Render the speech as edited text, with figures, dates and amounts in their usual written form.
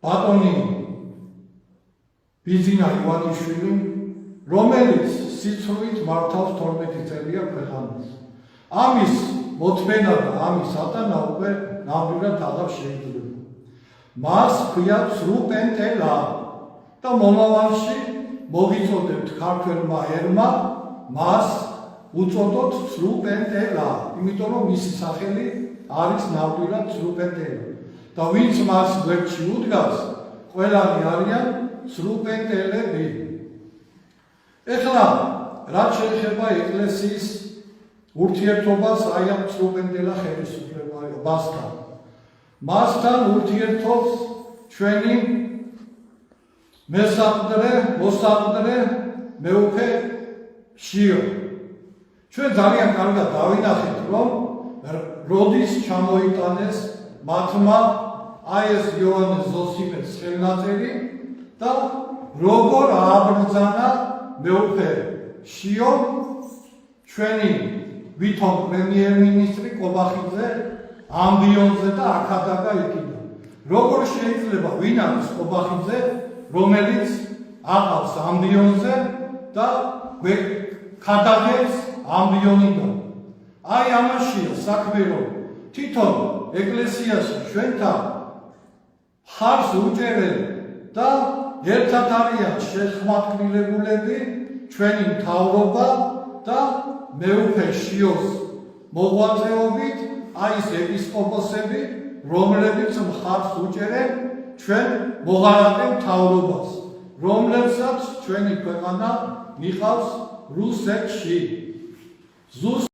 ბატონი ბიზინა ივანიშვილი, რომელიც სიცრუით მართავს 12 წელია ქვეყანას. ამის მოთმენა და ამის ატანა უკვე ნამდვილად აღარ შეიძლება. მას ქვია სრუპენტელა და მომავალში მოგიწოდებთ ქართველმა ერმა მას უწოდოთ სრუპენტელა, იმიტომ რომ მისი სახელი არის ნამდვილად სრუპენტელა. და ვინც მას გვერდში უდგას, ყველანი არიან სრუპენტელები. ეხლა რაც შეეხება ეკლესიის ურთიერთობას აი ამ სრუპენტელა ხელისუფლებასთან. მასთან ურთიერთობს ჩვენი მოსაყდრე მეუფე შიო. ჩვენ ძალიან კარგად დავინახეთ, რომ როდის ჩამოიტანეს მათმა აი ეს იოანე ზოსიმეს ხელნაწერი და როგორ ააბრძანა მეუფე შიო ჩვენი ვითომ პრემიერ-მინისტრი ყობახიძე ამბიონზე და აქადაგა იქიდა. როგორ შეიძლება ვინ არის ყობახიძე, რომელიც აყავს ამბიონზე და ქადაგებს ამბიონიდან. აი ამაშია საქმე, რომ თვითონ ეკლესიაში ჩვენთან ხარს უჭერენ და ერთად არიან შეხმატკბილებულები ჩვენი მთავრობა და მეუფე შიოს მოღვაწეობით აი ეს ეპისკოპოსები, რომლებიც მხარს უჭერენ ჩვენ მოღალატე მთავრობას, რომლებსაც ჩვენი ქვეყანა მიყავს რუსეთში.